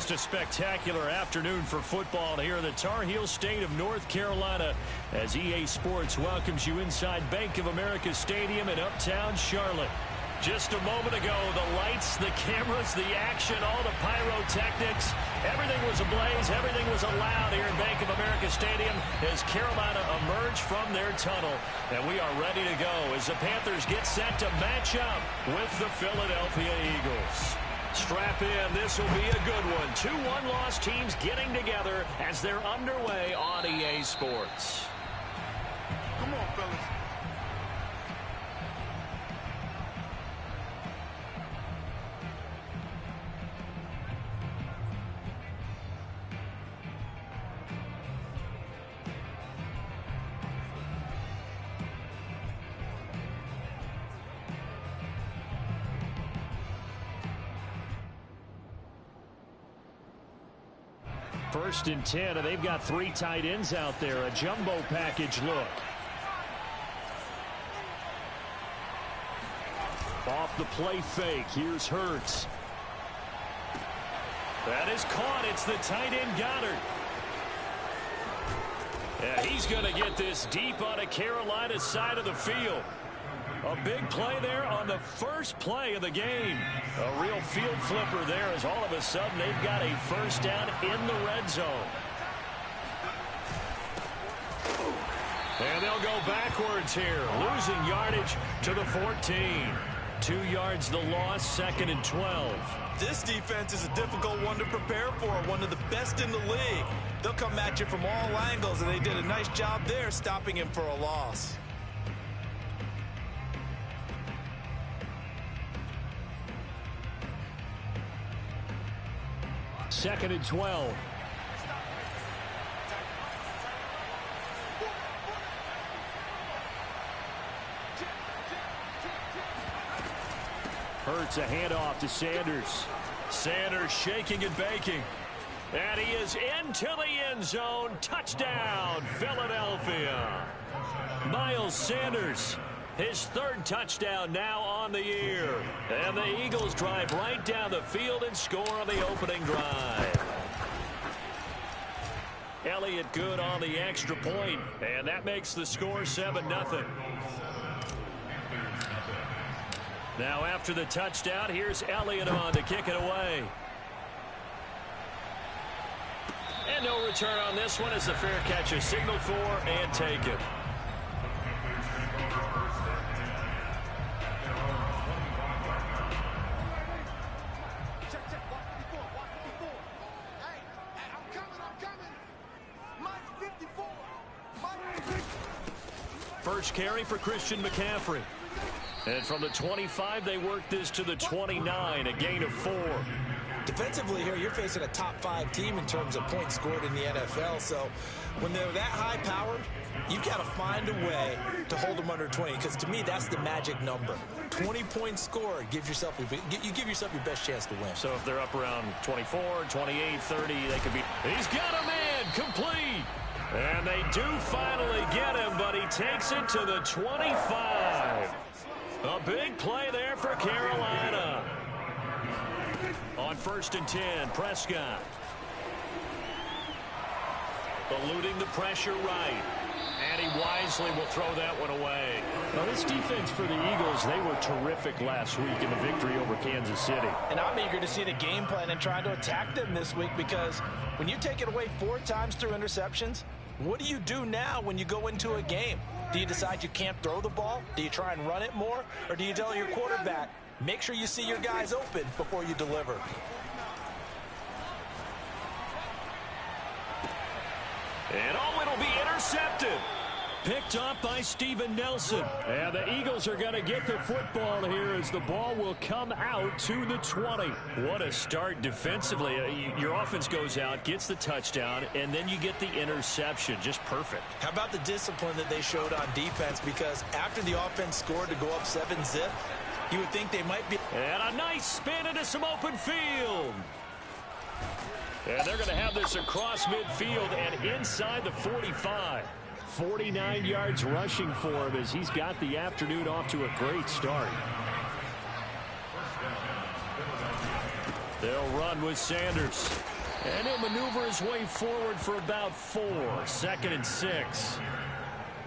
Just a spectacular afternoon for football here in the Tar Heel state of North Carolina as EA Sports welcomes you inside Bank of America Stadium in uptown Charlotte. Just a moment ago, the lights, the cameras, the action, all the pyrotechnics, everything was ablaze, everything was allowed here in Bank of America Stadium as Carolina emerged from their tunnel. And we are ready to go as the Panthers get set to match up with the Philadelphia Eagles. Strap in, this will be a good one. 2 one-loss teams getting together as they're underway on EA Sports. Come on, fellas. First and 10, and they've got 3 tight ends out there. A jumbo package look. Off the play fake. Here's Hurts. That is caught. It's the tight end Goddard. Yeah, he's going to get this deep on a Carolina side of the field. A big play there on the first play of the game. A real field flipper there as all of a sudden they've got a first down in the red zone. And they'll go backwards here, losing yardage to the 14. 2 yards the loss, 2nd and 12. This defense is a difficult one to prepare for, one of the best in the league. They'll come at you from all angles, and they did a nice job there stopping him for a loss. Second and 12. Hurts a handoff to Sanders. Sanders shaking and baking. And he is into the end zone. Touchdown, Philadelphia. Miles Sanders, his 3rd touchdown now on the year. And the Eagles drive right down the field and score on the opening drive. Elliott good on the extra point, and that makes the score 7-0. Now after the touchdown, here's Elliott on to kick it away. And no return on this one as the fair catch is signaled for and taken. First carry for Christian McCaffrey. And from the 25, they work this to the 29, a gain of 4. Defensively here, you're facing a top 5 team in terms of points scored in the NFL. So when they're that high powered, you've got to find a way to hold them under 20. Because to me, that's the magic number. 20 points scored gives yourself you give yourself your best chance to win. So if they're up around 24, 28, 30, they could be. He's got a man complete. And they do finally get him, but he takes it to the 25. A big play there for Carolina. On 1st and 10, Prescott. Eluding the pressure right. And he wisely will throw that one away. Well, this defense for the Eagles, they were terrific last week in the victory over Kansas City. And I'm eager to see the game plan and try to attack them this week because when you take it away 4 times through interceptions, what do you do now when you go into a game? Do you decide you can't throw the ball? Do you try and run it more? Or do you tell your quarterback, make sure you see your guys open before you deliver? And oh, it'll be intercepted. Picked up by Steven Nelson. And the Eagles are going to get the football here as the ball will come out to the 20. What a start defensively. Your offense goes out, gets the touchdown, and then you get the interception. Just perfect. How about the discipline that they showed on defense? Because after the offense scored to go up 7-zip, you would think they might be. And a nice spin into some open field. And they're going to have this across midfield and inside the 45. 49 yards rushing for him as he's got the afternoon off to a great start. They'll run with Sanders. And he'll maneuver his way forward for about 4. 2nd and 6.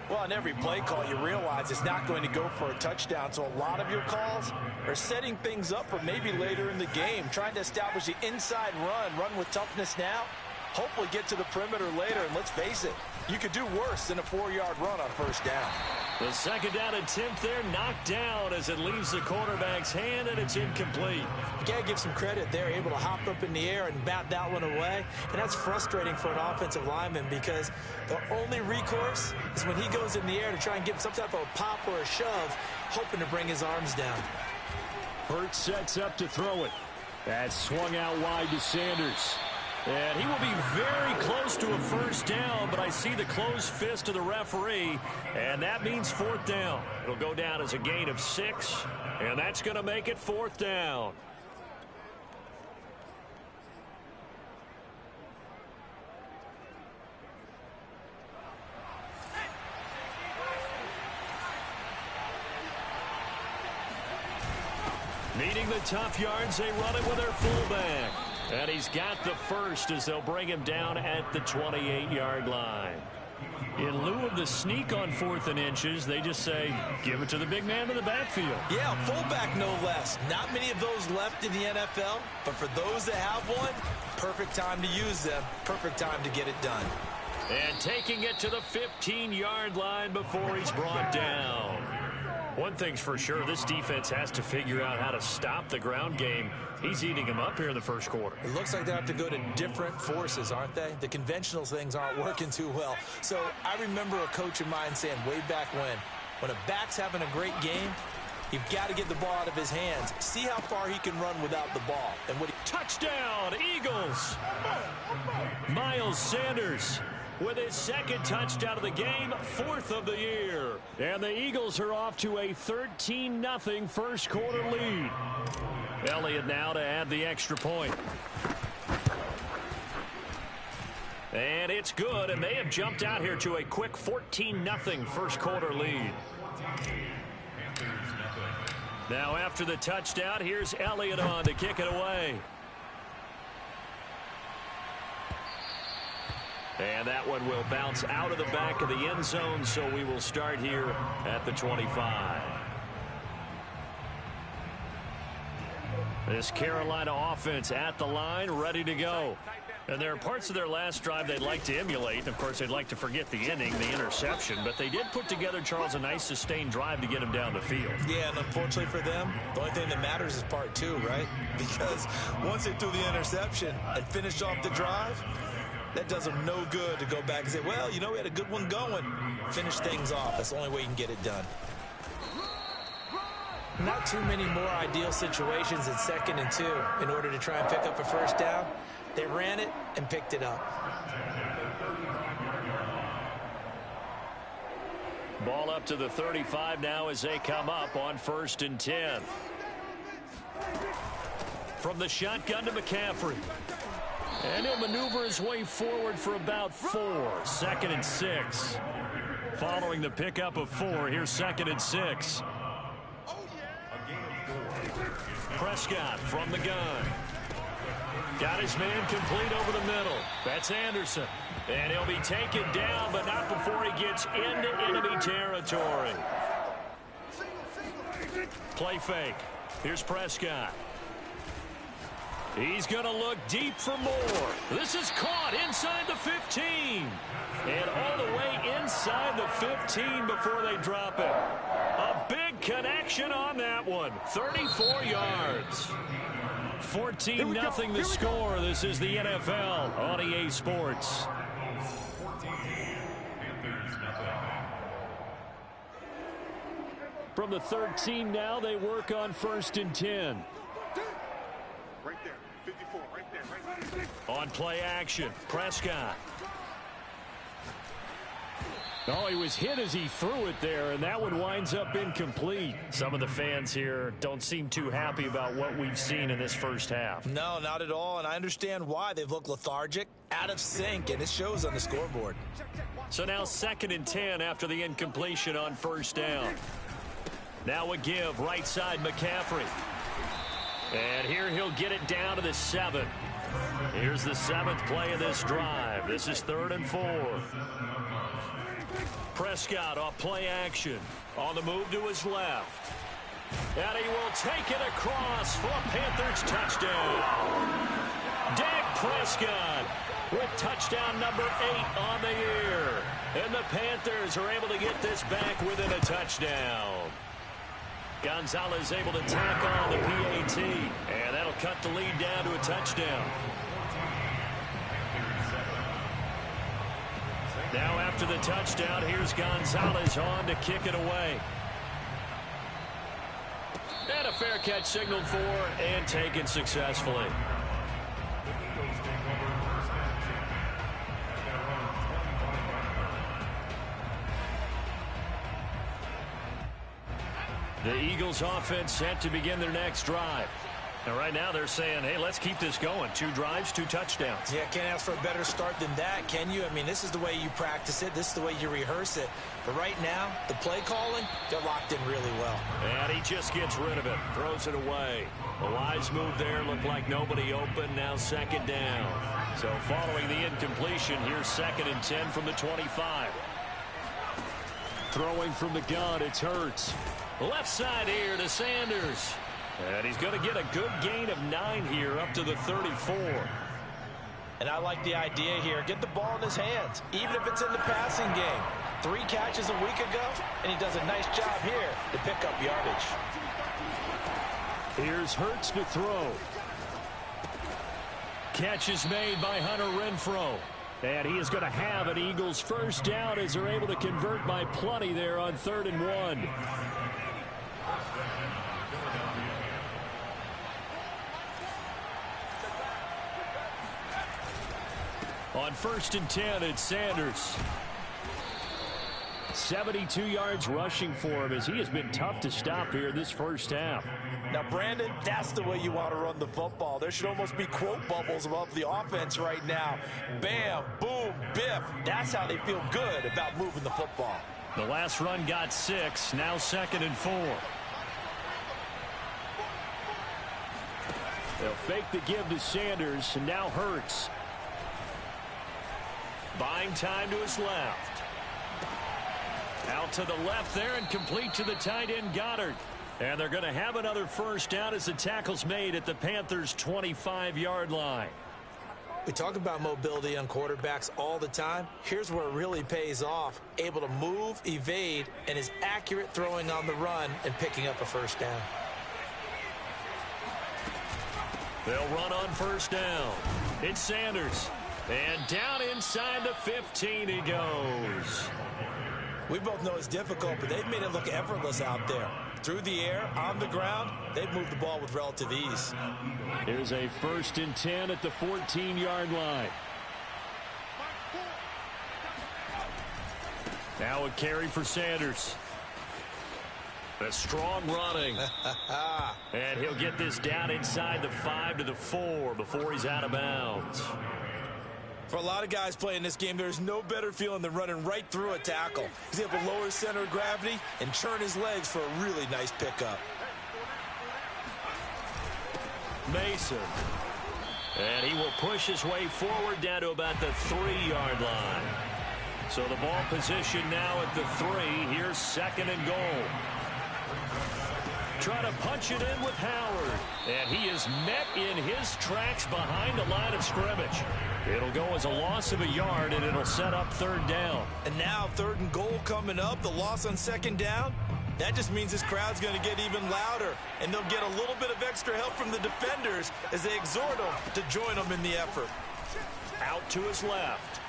Well, on every play call, you realize it's not going to go for a touchdown. So a lot of your calls are setting things up for maybe later in the game, trying to establish the inside run with toughness now, hopefully get to the perimeter later. And let's face it, you could do worse than a 4-yard run on 1st down. The 2nd down attempt there knocked down as it leaves the quarterback's hand, and it's incomplete. You got to give some credit there, able to hop up in the air and bat that one away. And that's frustrating for an offensive lineman because the only recourse is when he goes in the air to try and get some type of a pop or a shove, hoping to bring his arms down. Hurt sets up to throw it. That's swung out wide to Sanders. And he will be very close to a 1st down, but I see the closed fist of the referee, and that means 4th down. It'll go down as a gain of 6, and that's going to make it 4th down. Needing the tough yards, they run it with their fullback. And he's got the first as they'll bring him down at the 28-yard line. In lieu of the sneak on 4th and inches, they just say, give it to the big man in the backfield. Yeah, fullback no less. Not many of those left in the NFL, but for those that have one, perfect time to use them, perfect time to get it done. And taking it to the 15-yard line before he's brought down. One thing's for sure, this defense has to figure out how to stop the ground game. He's eating them up here in the 1st quarter. It looks like they have to go to different forces, aren't they? The conventional things aren't working too well. So I remember a coach of mine saying way back when a back's having a great game, you've got to get the ball out of his hands. See how far he can run without the ball. And what touchdown, Eagles! Miles Sanders with his 2nd touchdown of the game, 4th of the year. And the Eagles are off to a 13-0 1st quarter lead. Elliott now to add the extra point. And it's good, and they have jumped out here to a quick 14-0 1st quarter lead. Now after the touchdown, here's Elliott on to kick it away. And that one will bounce out of the back of the end zone, so we will start here at the 25. This Carolina offense at the line, ready to go. And there are parts of their last drive they'd like to emulate. Of course, they'd like to forget the ending, the interception. But they did put together, Charles, a nice sustained drive to get him down the field. Yeah, and unfortunately for them, the only thing that matters is part 2, right? Because once they threw the interception and finished off the drive, that does them no good to go back and say, well, you know, we had a good one going. Finish things off. That's the only way you can get it done. Not too many more ideal situations in 2nd and 2 in order to try and pick up a 1st down. They ran it and picked it up. Ball up to the 35 now as they come up on 1st and 10. From the shotgun to McCaffrey. And he'll maneuver his way forward for about 4. 2nd and 6. Following the pickup of 4, here's 2nd and 6. Prescott from the gun. Got his man complete over the middle. That's Anderson. And he'll be taken down, but not before he gets into enemy territory. Play fake. Here's Prescott. He's going to look deep for more. This is caught inside the 15. And all the way inside the 15 before they drop it. A big connection on that one. 34 yards. 14-0 the score. This is the NFL on EA Sports. From the 13 now, they work on 1st and 10. Right there, 54, right there. On play action, Prescott. Oh, he was hit as he threw it there, and that one winds up incomplete. Some of the fans here don't seem too happy about what we've seen in this 1st half. No, not at all, and I understand why. They've looked lethargic, out of sync, and it shows on the scoreboard. So now 2nd and 10 after the incompletion on 1st down. Now a give, right side McCaffrey. And here he'll get it down to the 7. Here's the 7th play of this drive. This is 3rd and 4. Prescott off play action. On the move to his left. And he will take it across for a Panthers touchdown. Dak Prescott with touchdown number 8 on the year. And the Panthers are able to get this back within a touchdown. Gonzalez able to tack on the PAT. And that'll cut the lead down to a touchdown. Now after the touchdown, here's Gonzalez on to kick it away. And a fair catch signaled for and taken successfully. The Eagles offense set to begin their next drive. And right now they're saying, hey, let's keep this going. 2 drives, 2 touchdowns. Yeah, can't ask for a better start than that, can you? I mean, this is the way you practice it. This is the way you rehearse it. But right now, the play calling, they're locked in really well. And he just gets rid of it, throws it away. A wise move there, looked like nobody open, now 2nd down. So following the incompletion, here's 2nd and 10 from the 25. Throwing from the gun, it's Hurts. Left side here to Sanders. And he's going to get a good gain of 9 here up to the 34. And I like the idea here. Get the ball in his hands, even if it's in the passing game. 3 catches a week ago, and he does a nice job here to pick up yardage. Here's Hurts to throw. Catch is made by Hunter Renfrow. And he is going to have an Eagles first down as they're able to convert by plenty there on 3rd and 1. On 1st and 10, it's Sanders. 72 yards rushing for him as he has been tough to stop here this first half. Now, Brandon, that's the way you want to run the football. There should almost be quote bubbles above the offense right now. Bam, boom, biff. That's how they feel good about moving the football. The last run got 6, now 2nd and 4. They'll fake the give to Sanders, and now Hurts. Buying time to his left. Out to the left there and complete to the tight end Goddard. And they're going to have another first down as the tackle's made at the Panthers' 25-yard line. We talk about mobility on quarterbacks all the time. Here's where it really pays off. Able to move, evade, and is accurate throwing on the run and picking up a first down. They'll run on first down. It's Sanders. And down inside the 15 he goes. We both know it's difficult, but they've made it look effortless out there. Through the air, on the ground, they've moved the ball with relative ease. Here's a 1st and 10 at the 14-yard line. Now a carry for Sanders. A strong running. And he'll get this down inside the 5 to the 4 before he's out of bounds. For a lot of guys playing this game, there's no better feeling than running right through a tackle. He's able to lower his center of gravity and churn his legs for a really nice pickup. Mason. And he will push his way forward down to about the 3-yard line. So the ball position now at the 3. Here's 2nd and goal. Trying to punch it in with Howard. And he is met in his tracks behind the line of scrimmage. It'll go as a loss of a yard, and it'll set up 3rd down. And now 3rd and goal coming up, the loss on 2nd down. That just means this crowd's going to get even louder, and they'll get a little bit of extra help from the defenders as they exhort them to join them in the effort. Out to his left.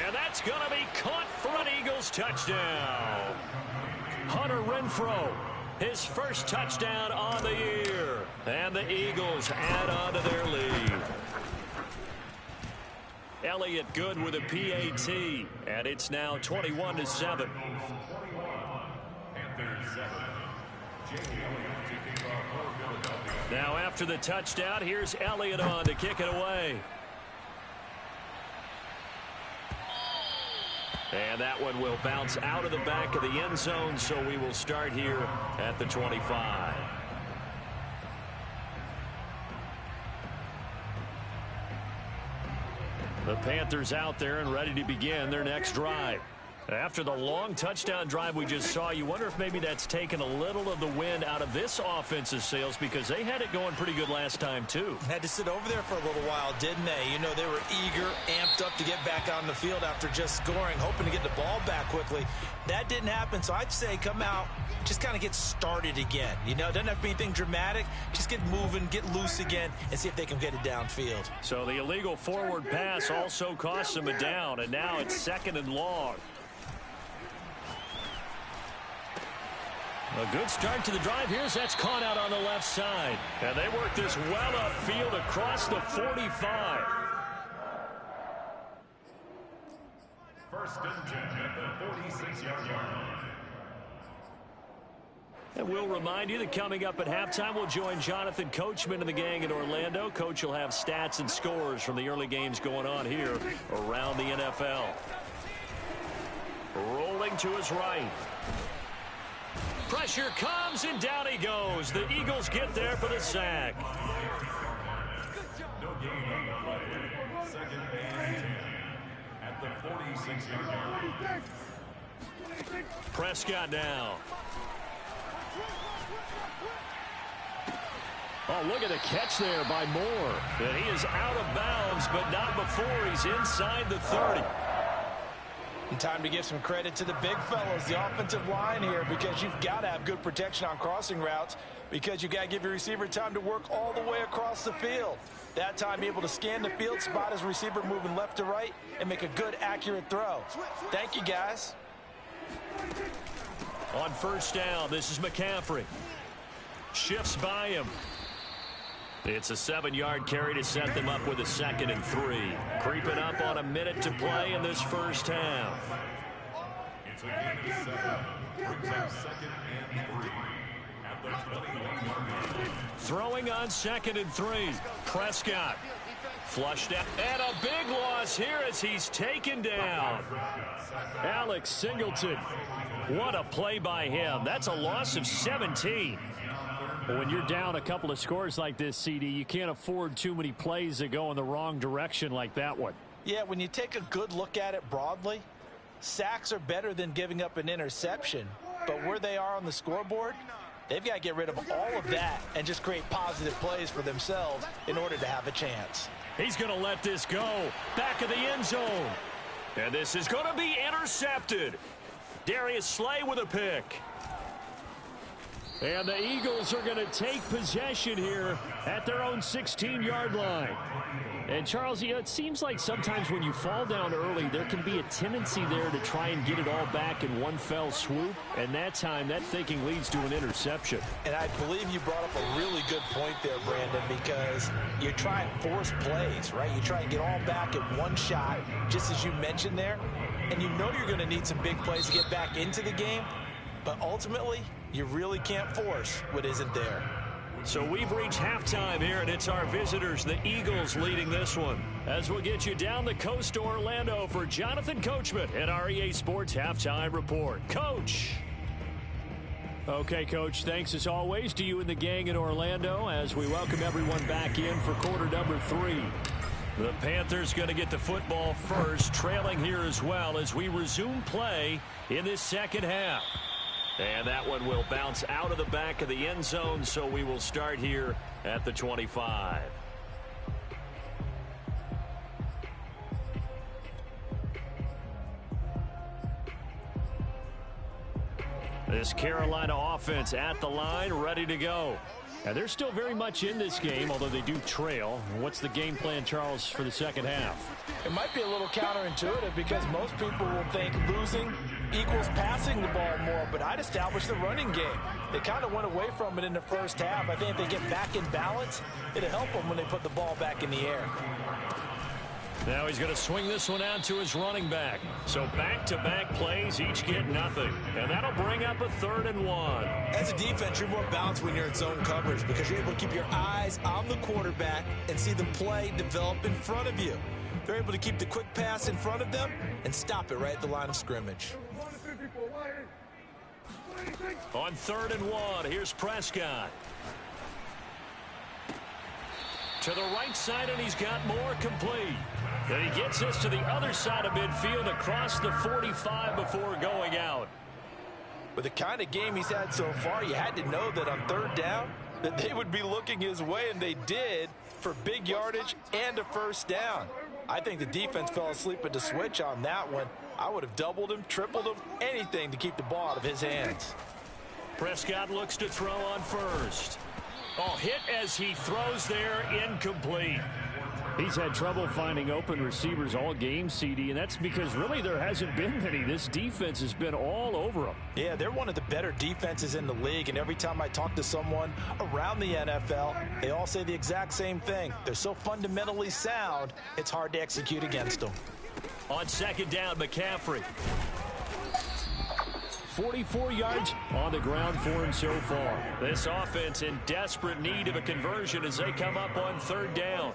And that's going to be caught for an Eagles touchdown. Hunter Renfrow, his first touchdown on the year. And the Eagles add on to their lead. Elliott good with a PAT, and it's now 21-7. Now after the touchdown, here's Elliott on to kick it away. And that one will bounce out of the back of the end zone, so we will start here at the 25. The Panthers out there and ready to begin their next drive. After the long touchdown drive we just saw, you wonder if maybe that's taken a little of the wind out of this offense's sails, because they had it going pretty good last time too. Had to sit over there for a little while, didn't they? You know, they were eager, amped up to get back on the field after just scoring, hoping to get the ball back quickly. That didn't happen, so I'd say come out, just kind of get started again. You know, it doesn't have to be anything dramatic. Just get moving, get loose again, and see if they can get it downfield. So the illegal forward pass also cost them a down, and now it's 2nd and long. A good start to the drive here as that's caught out on the left side. And they work this well upfield across the 45. First and 10 at the 46-yard line. And we'll remind you that coming up at halftime, we'll join Jonathan Coachman and the gang in Orlando. Coach will have stats and scores from the early games going on here around the NFL. Rolling to his right. Pressure comes, and down he goes. The Eagles get there for the sack. No gain on the play. 2nd and 10 at the 46-yard line. Prescott now. Oh, look at the catch there by Moore. And he is out of bounds, but not before he's inside the 30. And time to give some credit to the big fellas, the offensive line here, because you've got to have good protection on crossing routes, because you've got to give your receiver time to work all the way across the field. That time, be able to scan the field, spot his receiver moving left to right, and make a good, accurate throw. Thank you, guys. On first down, this is McCaffrey. Shifts by him. It's a 7-yard carry to set them up with a 2nd and 3. Creeping up on a minute to play in this first half. It's a gain of 7. Brings up 2nd and 3 at the 21-yard line. Throwing on 2nd and 3. Prescott. Flushed out. And a big loss here as he's taken down. Alex Singleton. What a play by him. That's a loss of 17. When you're down a couple of scores like this, CD, you can't afford too many plays that go in the wrong direction like that one. Yeah, when you take a good look at it broadly, sacks are better than giving up an interception. But where they are on the scoreboard, they've got to get rid of all of that and just create positive plays for themselves in order to have a chance. He's going to let this go. Back of the end zone. And this is going to be intercepted. Darius Slay with a pick. And the Eagles are going to take possession here at their own 16-yard line. And, Charles, you know, it seems like sometimes when you fall down early, there can be a tendency there to try and get it all back in one fell swoop. And that time, that thinking leads to an interception. And I believe you brought up a really good point there, Brandon, because you try and force plays, right? You try and get all back in one shot, just as you mentioned there. And you know you're going to need some big plays to get back into the game. But ultimately, you really can't force what isn't there. So we've reached halftime here, and it's our visitors, the Eagles, leading this one. As we'll get you down the coast to Orlando for Jonathan Coachman at our EA Sports Halftime Report. Coach! Okay, Coach, thanks as always to you and the gang in Orlando as we welcome everyone back in for quarter number 3. The Panthers going to get the football first, trailing here as well as we resume play in this second half. And that one will bounce out of the back of the end zone, so we will start here at the 25. This Carolina offense at the line, ready to go. And they're still very much in this game, although they do trail. What's the game plan, Charles, for the second half? It might be a little counterintuitive because most people will think losing equals passing the ball more, but I'd establish the running game. They kind of went away from it in the first half. I think if they get back in balance, it'll help them when they put the ball back in the air. Now he's going to swing this one out to his running back. So back-to-back plays, each get nothing. And that'll bring up a 3rd and 1. As a defense, you're more balanced when you're in zone coverage because you're able to keep your eyes on the quarterback and see the play develop in front of you. They're able to keep the quick pass in front of them and stop it right at the line of scrimmage. On 3rd and 1, here's Prescott. To the right side, and he's got more complete. And he gets this to the other side of midfield across the 45 before going out. With the kind of game he's had so far, you had to know that on third down that they would be looking his way, and they did, for big yardage and a first down. I think the defense fell asleep at the switch on that one. I would have doubled him, tripled him, anything to keep the ball out of his hands. Prescott looks to throw on first. Oh, hit as he throws there, incomplete. He's had trouble finding open receivers all game, CD, and that's because really there hasn't been many. This defense has been all over them. Yeah, they're one of the better defenses in the league, and every time I talk to someone around the NFL, they all say the exact same thing. They're so fundamentally sound, it's hard to execute against them. On second down, McCaffrey. 44 yards on the ground for him so far. This offense in desperate need of a conversion as they come up on third down.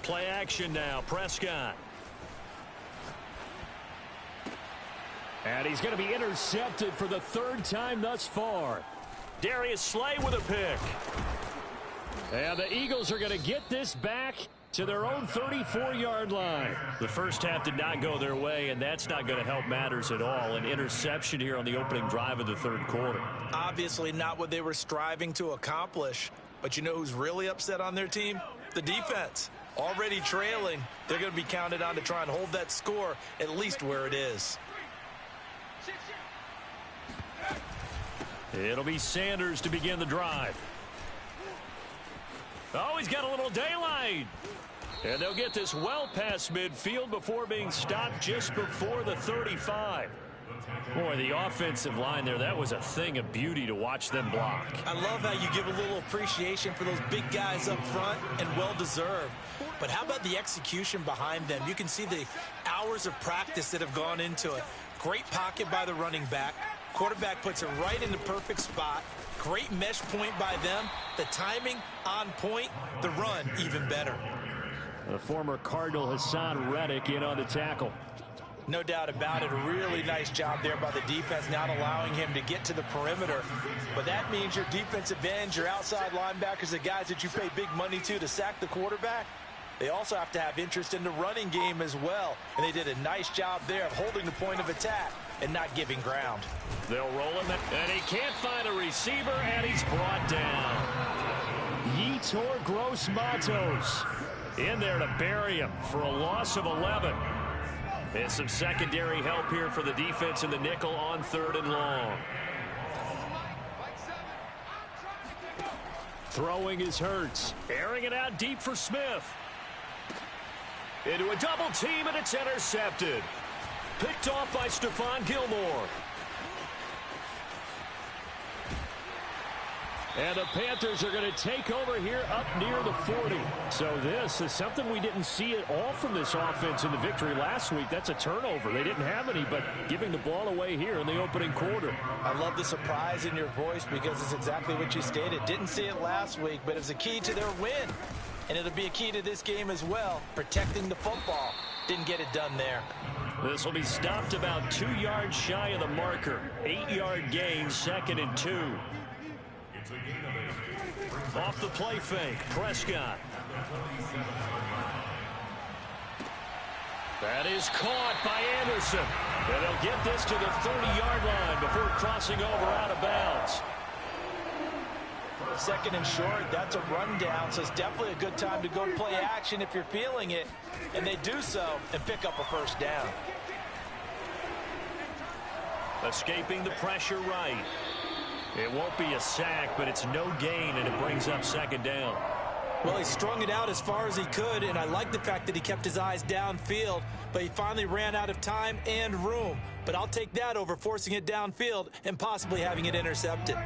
Play action now, Prescott. And he's going to be intercepted for the third time thus far. Darius Slay with a pick. And the Eagles are going to get this back to their own 34-yard line. The first half did not go their way, and that's not going to help matters at all. An interception here on the opening drive of the third quarter. Obviously not what they were striving to accomplish. But you know who's really upset on their team? The defense. Already trailing, they're going to be counted on to try and hold that score at least where it is. It'll be Sanders to begin the drive. Oh, he's got a little daylight. And they'll get this well past midfield before being stopped just before the 35. Boy, the offensive line there, that was a thing of beauty to watch them block. I love how you give a little appreciation for those big guys up front, and well-deserved. But how about the execution behind them? You can see the hours of practice that have gone into it. Great pocket by the running back. Quarterback puts it right in the perfect spot. Great mesh point by them. The timing on point. The run even better. The former Cardinal Hassan Reddick in on the tackle. No doubt about it. A really nice job there by the defense, not allowing him to get to the perimeter. But that means your defensive ends, your outside linebackers, the guys that you pay big money to sack the quarterback, they also have to have interest in the running game as well. And they did a nice job there of holding the point of attack and not giving ground. They'll roll him, and he can't find a receiver, and he's brought down. Yetur Gross-Matos in there to bury him for a loss of 11. And some secondary help here for the defense in the nickel on third and long. Throwing is Hurts. Airing it out deep for Smith. Into a double team, and it's intercepted. Picked off by Stephon Gilmore. And the Panthers are going to take over here up near the 40. So this is something we didn't see at all from this offense in the victory last week. That's a turnover. They didn't have any, but giving the ball away here in the opening quarter. I love the surprise in your voice because it's exactly what you stated. Didn't see it last week, but it's a key to their win. And it'll be a key to this game as well, protecting the football. Didn't get it done there. This will be stopped about 2 yards shy of the marker. 8-yard gain, 2nd and 2. Off the play fake, Prescott. That is caught by Anderson. And they'll get this to the 30-yard line before crossing over out of bounds. 2nd and short, that's a rundown, so it's definitely a good time to go play action if you're feeling it. And they do so and pick up a first down. Escaping the pressure right. It won't be a sack, but it's no gain, and it brings up 2nd down. Well, he strung it out as far as he could, and I like the fact that he kept his eyes downfield, but he finally ran out of time and room. But I'll take that over forcing it downfield and possibly having it intercepted.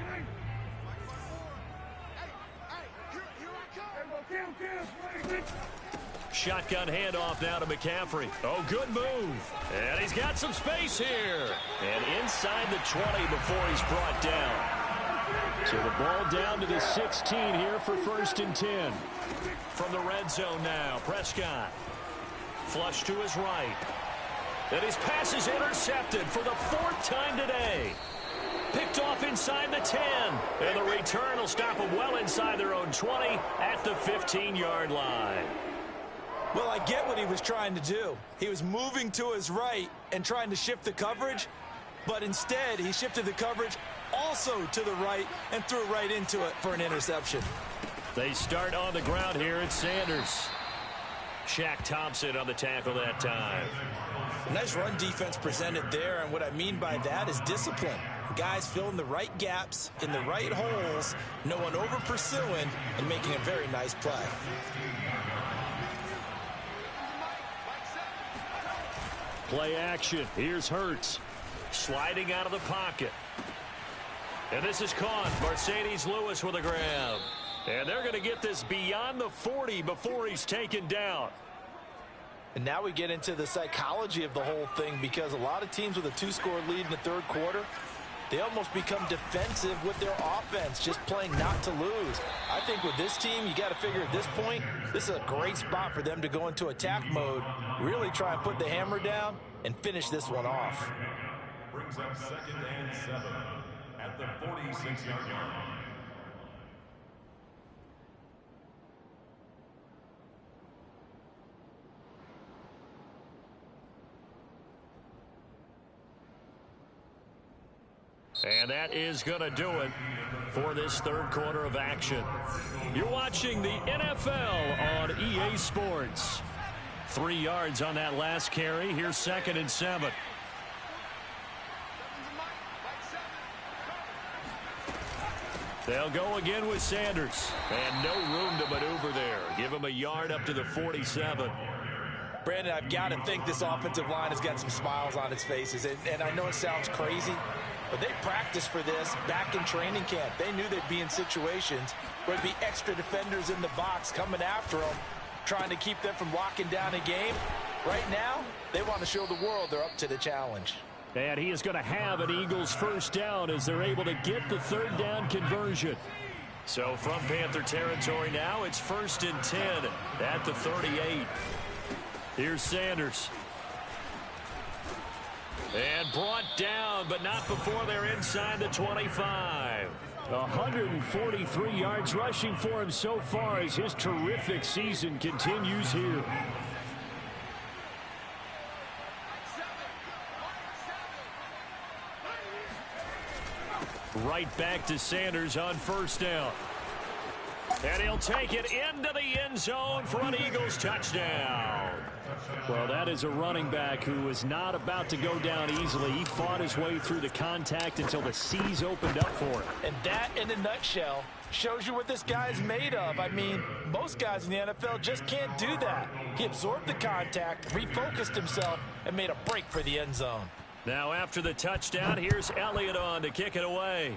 Shotgun handoff now to McCaffrey. Oh, good move. And he's got some space here. And inside the 20 before he's brought down. So the ball down to the 16 here for 1st and 10. From the red zone now, Prescott. Flush to his right. And his pass is intercepted for the 4th time today. Picked off inside the 10. And the return will stop them well inside their own 20 at the 15-yard line. Well, I get what he was trying to do. He was moving to his right and trying to shift the coverage, but instead he shifted the coverage also to the right and threw right into it for an interception. They start on the ground here at Sanders. Shaq Thompson on the tackle that time. Nice run defense presented there, and what I mean by that is discipline. Guys filling the right gaps in the right holes, no one over pursuing, and making a very nice play. Play action. Here's Hurts. Sliding out of the pocket. And this is caught. Mercedes Lewis with a grab. And they're going to get this beyond the 40 before he's taken down. And now we get into the psychology of the whole thing, because a lot of teams with a 2-score lead in the third quarter, they almost become defensive with their offense, just playing not to lose. I think with this team, you got to figure at this point, this is a great spot for them to go into attack mode, really try and put the hammer down and finish this one off. Brings up 2nd and 7 at the 46-yard line. And that is going to do it for this third quarter of action. You're watching the NFL on EA Sports. 3 yards on that last carry. Here's 2nd and 7. They'll go again with Sanders. And no room to maneuver there. Give him a yard up to the 47. Brandon, I've got to think this offensive line has got some smiles on its faces. And I know it sounds crazy, but they practiced for this back in training camp. They knew they'd be in situations where there'd be extra defenders in the box coming after them, trying to keep them from locking down a game. Right now, they want to show the world they're up to the challenge. And he is going to have an Eagles first down as they're able to get the third down conversion. So from Panther territory now, it's 1st and 10 at the 38. Here's Sanders. And brought down, but not before they're inside the 25. 143 yards rushing for him so far as his terrific season continues here. Right back to Sanders on first down. And he'll take it into the end zone for an Eagles touchdown. Well, that is a running back who was not about to go down easily. He fought his way through the contact until the C's opened up for him. And that, in a nutshell, shows you what this guy's made of. I mean, most guys in the NFL just can't do that. He absorbed the contact, refocused himself, and made a break for the end zone. Now after the touchdown, here's Elliott on to kick it away.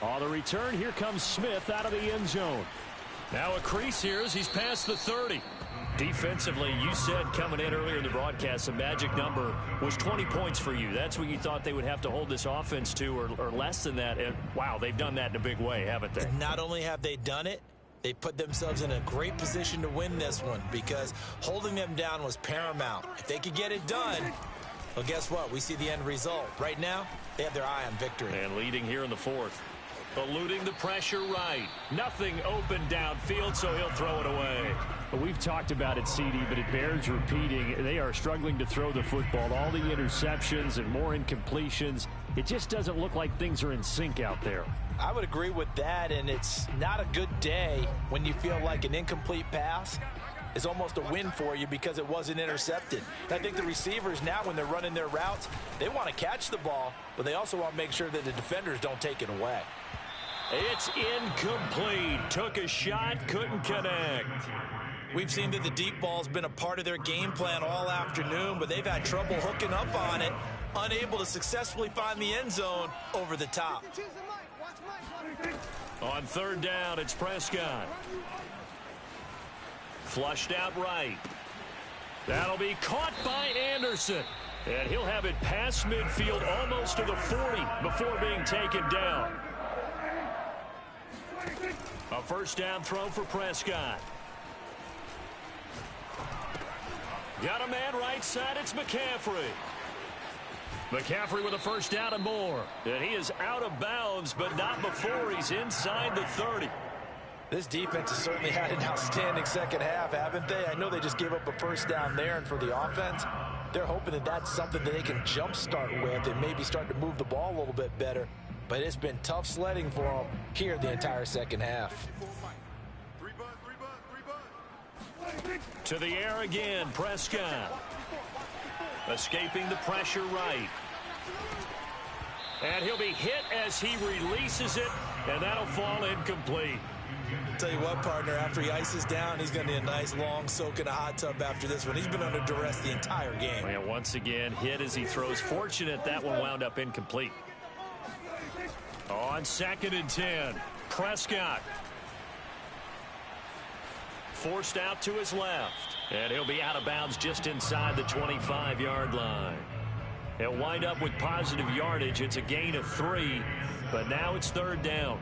On the return, here comes Smith out of the end zone. Now a crease here as he's past the 30. Defensively, you said coming in earlier in the broadcast, the magic number was 20 points for you. That's what you thought they would have to hold this offense to, or less than that. And wow, they've done that in a big way, haven't they? Not only have they done it, they put themselves in a great position to win this one, because holding them down was paramount. If they could get it done, well, guess what? We see the end result. Right now, they have their eye on victory. And leading here in the fourth. Eluding the pressure right. Nothing open downfield, so he'll throw it away. We've talked about it, CD, but it bears repeating. They are struggling to throw the football. All the interceptions and more incompletions. It just doesn't look like things are in sync out there. I would agree with that, and it's not a good day when you feel like an incomplete pass is almost a win for you because it wasn't intercepted. And I think the receivers now, when they're running their routes, they want to catch the ball, but they also want to make sure that the defenders don't take it away. It's incomplete. Took a shot, couldn't connect. We've seen that the deep ball's been a part of their game plan all afternoon, but they've had trouble hooking up on it, unable to successfully find the end zone over the top. On third down, it's Prescott. Flushed out right. That'll be caught by Anderson. And he'll have it past midfield almost to the 40 before being taken down. A first down throw for Prescott. Got a man right side. It's McCaffrey. McCaffrey with a first down and more. And he is out of bounds, but not before he's inside the 30. This defense has certainly had an outstanding second half, haven't they? I know they just gave up a first down there, and for the offense, they're hoping that that's something that they can jumpstart with and maybe start to move the ball a little bit better. But it's been tough sledding for them here the entire second half. To the air again, Prescott. Escaping the pressure right. And he'll be hit as he releases it, and that'll fall incomplete. Tell you what, partner, after he ices down, he's going to need a nice long soak in a hot tub after this one. He's been under duress the entire game. And once again, hit as he throws. Fortunate that one wound up incomplete. On 2nd and 10, Prescott. Forced out to his left. And he'll be out of bounds just inside the 25-yard line. He'll wind up with positive yardage. It's a gain of 3, but now it's 3rd down.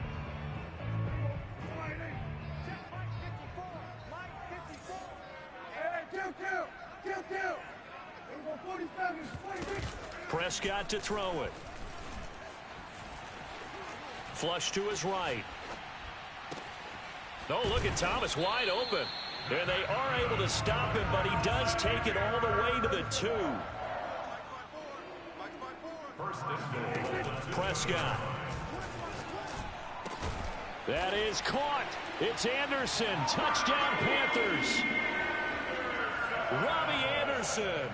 Prescott to throw it. Flush to his right. Oh, look at Thomas wide open. And they are able to stop him, but he does take it all the way to the 2. Prescott. That is caught. It's Anderson. Touchdown, Panthers. Robbie Anderson.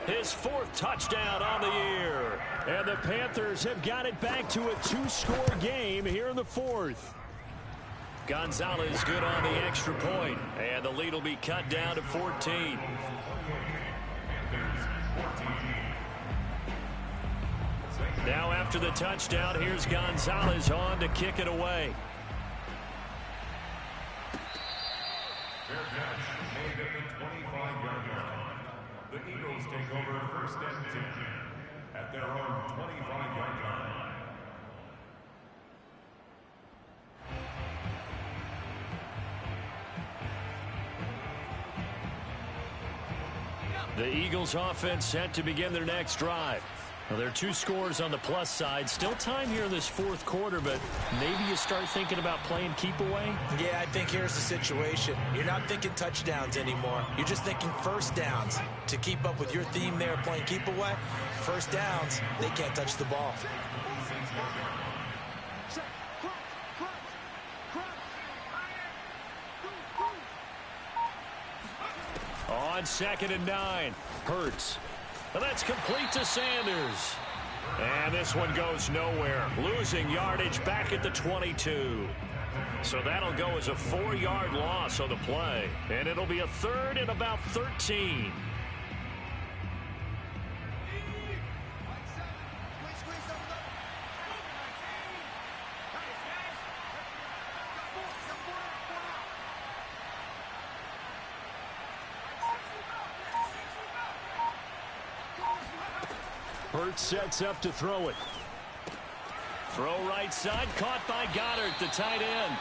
His 4th touchdown on the year. And the Panthers have got it back to a 2-score game here in the 4th. Gonzalez good on the extra point, and the lead will be cut down to 14. Now after the touchdown, here's Gonzalez on to kick it away. Fair catch made at the 25-yard line. The Eagles take over 1st and 10 at their own 25-yard line. The Eagles offense set to begin their next drive. Well, there are 2 scores on the plus side. Still time here in this 4th quarter, but maybe you start thinking about playing keep away? Yeah, I think here's the situation. You're not thinking touchdowns anymore. You're just thinking first downs. To keep up with your theme there, playing keep away, first downs, they can't touch the ball. On 2nd and 9, Hurts. And that's complete to Sanders. And this one goes nowhere. Losing yardage back at the 22. So that'll go as a 4-yard loss on the play. And it'll be a 3rd and about 13. Hurts sets up to throw it. Throw right side, caught by Goddard, the tight end.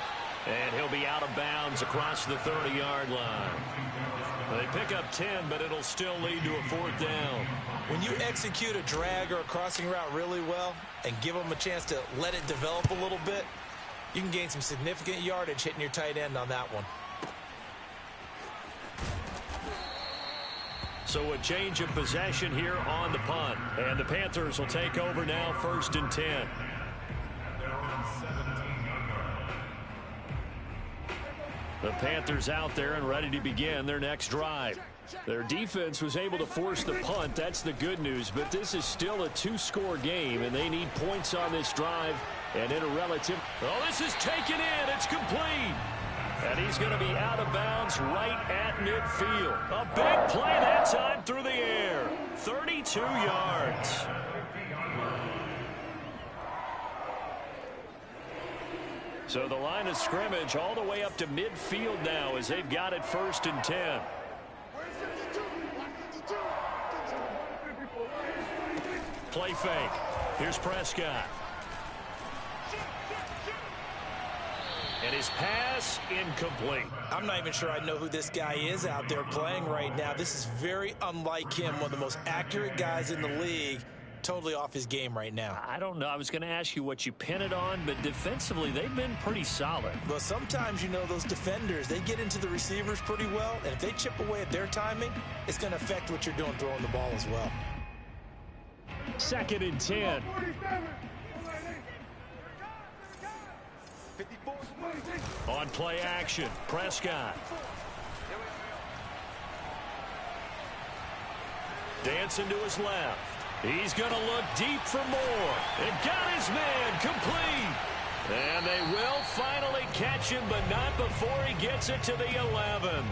And he'll be out of bounds across the 30-yard line. They pick up 10, but it'll still lead to a 4th down. When you execute a drag or a crossing route really well and give them a chance to let it develop a little bit, you can gain some significant yardage hitting your tight end on that one. So a change of possession here on the punt. And the Panthers will take over now, 1st and 10. The Panthers out there and ready to begin their next drive. Their defense was able to force the punt. That's the good news. But this is still a 2-score game, and they need points on this drive. And in a relative... Oh, this is taken in. It's complete. And he's going to be out of bounds right at midfield. A big play that time through the air. 32 yards. So the line of scrimmage all the way up to midfield now as they've got it 1st and 10. Play fake. Here's Prescott. And his pass incomplete. I'm not even sure I know who this guy is out there playing right now. This is very unlike him, one of the most accurate guys in the league. totally off his game right now. I don't know. I was going to ask you what you pin it on, but defensively, they've been pretty solid. Well, sometimes, those defenders, they get into the receivers pretty well, and if they chip away at their timing, it's going to affect what you're doing throwing the ball as well. 2nd and 10. On play action, Prescott. Dancing to his left. He's going to look deep for more. And got his man complete. And they will finally catch him, but not before he gets it to the 11.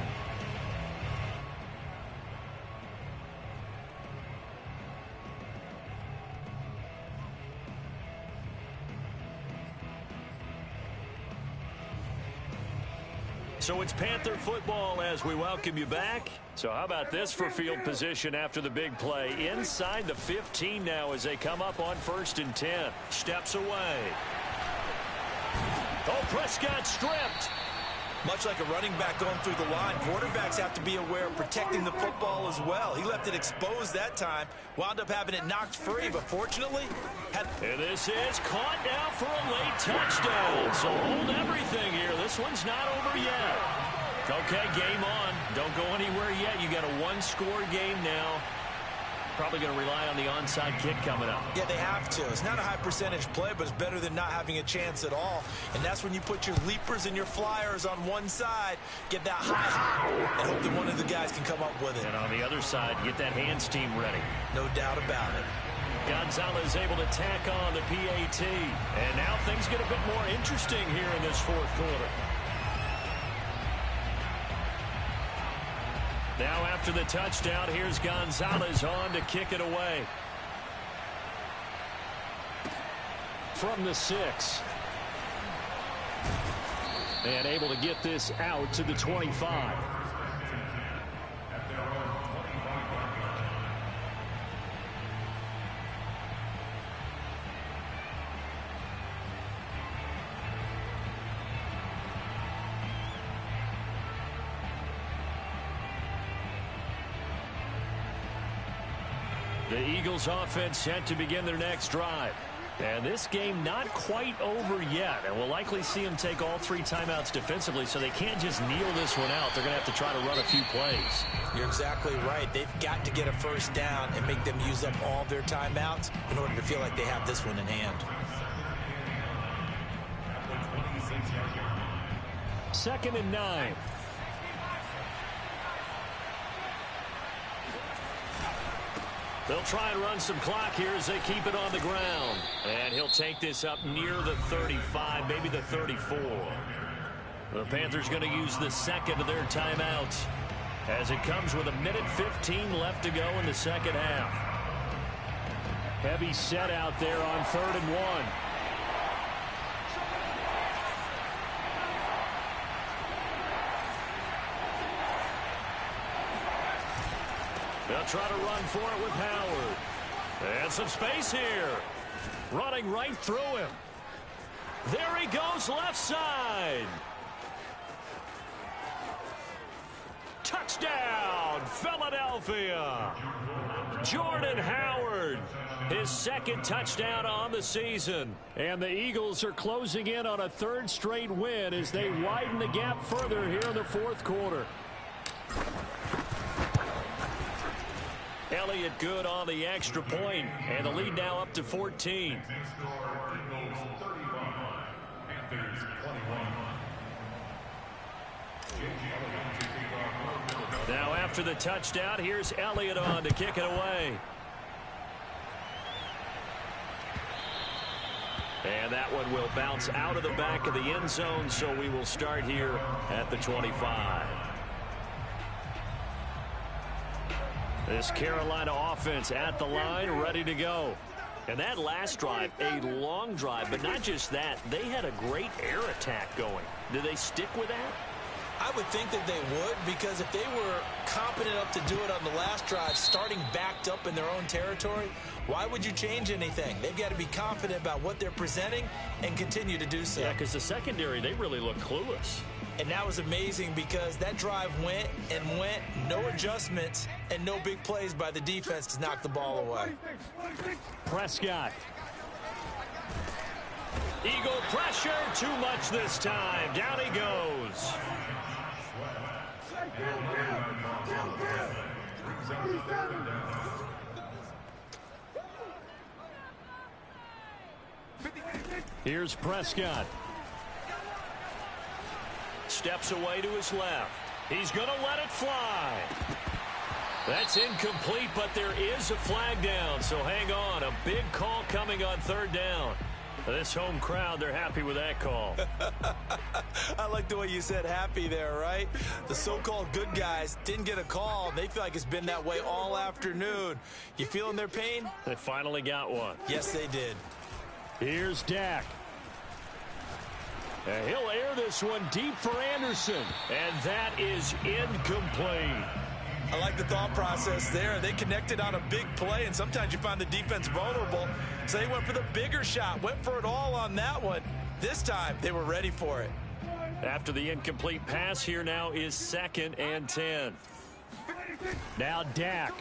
So it's Panther football as we welcome you back. So how about this for field position after the big play? Inside the 15 now as they come up on 1st and 10. Steps away. Oh, Prescott stripped. Much like a running back going through the line, quarterbacks have to be aware of protecting the football as well. He left it exposed that time, wound up having it knocked free, but fortunately and this is caught now for a late touchdown. So hold everything here. This one's not over yet. Okay, game on. Don't go anywhere yet. You got a one-score game now. Probably going to rely on the onside kick coming up. Yeah, they have to. It's not a high percentage play, but it's better than not having a chance at all. And that's when you put your leapers and your flyers on one side, get that high, and hope that one of the guys can come up with it. And on the other side, get that hands team ready. No doubt about it. Gonzalez able to tack on the PAT. And now things get a bit more interesting here in this 4th quarter. Now after the touchdown, here's Gonzalez on to kick it away. From the 6. And able to get this out to the 25. The Eagles offense set to begin their next drive. And this game not quite over yet. And we'll likely see them take all 3 timeouts defensively, so they can't just kneel this one out. They're going to have to try to run a few plays. You're exactly right. They've got to get a first down and make them use up all their timeouts in order to feel like they have this one in hand. 2nd and 9. They'll try and run some clock here as they keep it on the ground. And he'll take this up near the 35, maybe the 34. The Panthers going to use the 2nd of their timeouts as it comes with 1:15 left to go in the 2nd half. Heavy set out there on 3rd and 1. They'll try to run for it with Howard. And some space here. Running right through him. There he goes left side. Touchdown, Philadelphia. Jordan Howard, his 2nd touchdown on the season. And the Eagles are closing in on a 3rd straight win as they widen the gap further here in the 4th quarter. Elliott good on the extra point, and the lead now up to 14. Now after the touchdown, here's Elliott on to kick it away. And that one will bounce out of the back of the end zone, so we will start here at the 25. This Carolina offense at the line, ready to go. And that last drive, a long drive, but not just that. They had a great air attack going. Do they stick with that? I would think that they would, because if they were competent enough to do it on the last drive, starting backed up in their own territory, why would you change anything? They've got to be confident about what they're presenting and continue to do so. Yeah, because the secondary, they really look clueless. And that was amazing because that drive went and went, no adjustments, and no big plays by the defense to knock the ball away. Prescott. Eagle pressure, too much this time. Down he goes. Here's Prescott. Steps away to his left. He's going to let it fly. That's incomplete, but there is a flag down, so hang on. A big call coming on third down. This home crowd, they're happy with that call. I like the way you said happy there, right? The so-called good guys didn't get a call. They feel like it's been that way all afternoon. You feeling their pain? They finally got one. Yes, they did. Here's Dak. And he'll air this one deep for Anderson. And that is incomplete. I like the thought process there. They connected on a big play, and sometimes you find the defense vulnerable. So they went for the bigger shot, went for it all on that one. This time, they were ready for it. After the incomplete pass, here now is 2nd and 10. Now Dak.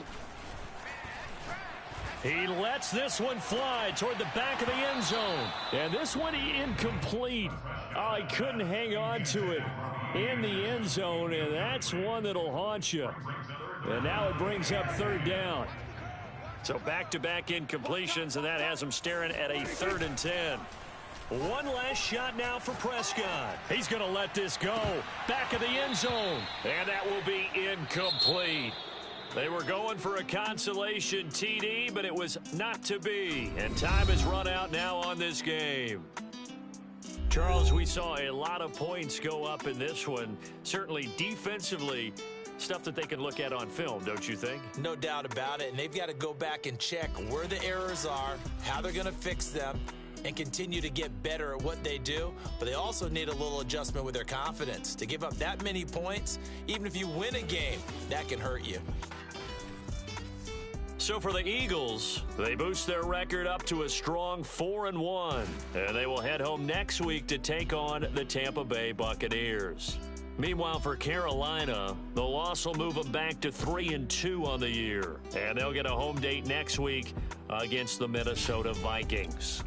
He lets this one fly toward the back of the end zone. And this one incomplete. Oh, he couldn't hang on to it in the end zone, and that's one that'll haunt you. And now it brings up third down. So back-to-back incompletions, and that has him staring at a 3rd and 10. One last shot now for Prescott. He's going to let this go. Back of the end zone. And that will be incomplete. They were going for a consolation TD, but it was not to be. And time has run out now on this game. Charles, we saw a lot of points go up in this one. Certainly defensively, stuff that they can look at on film, don't you think? No doubt about it. And they've got to go back and check where the errors are, how they're going to fix them, and continue to get better at what they do. But they also need a little adjustment with their confidence. To give up that many points, even if you win a game, that can hurt you. So for the Eagles, they boost their record up to a strong 4-1. And they will head home next week to take on the Tampa Bay Buccaneers. Meanwhile, for Carolina, the loss will move them back to 3-2 on the year. And they'll get a home date next week against the Minnesota Vikings.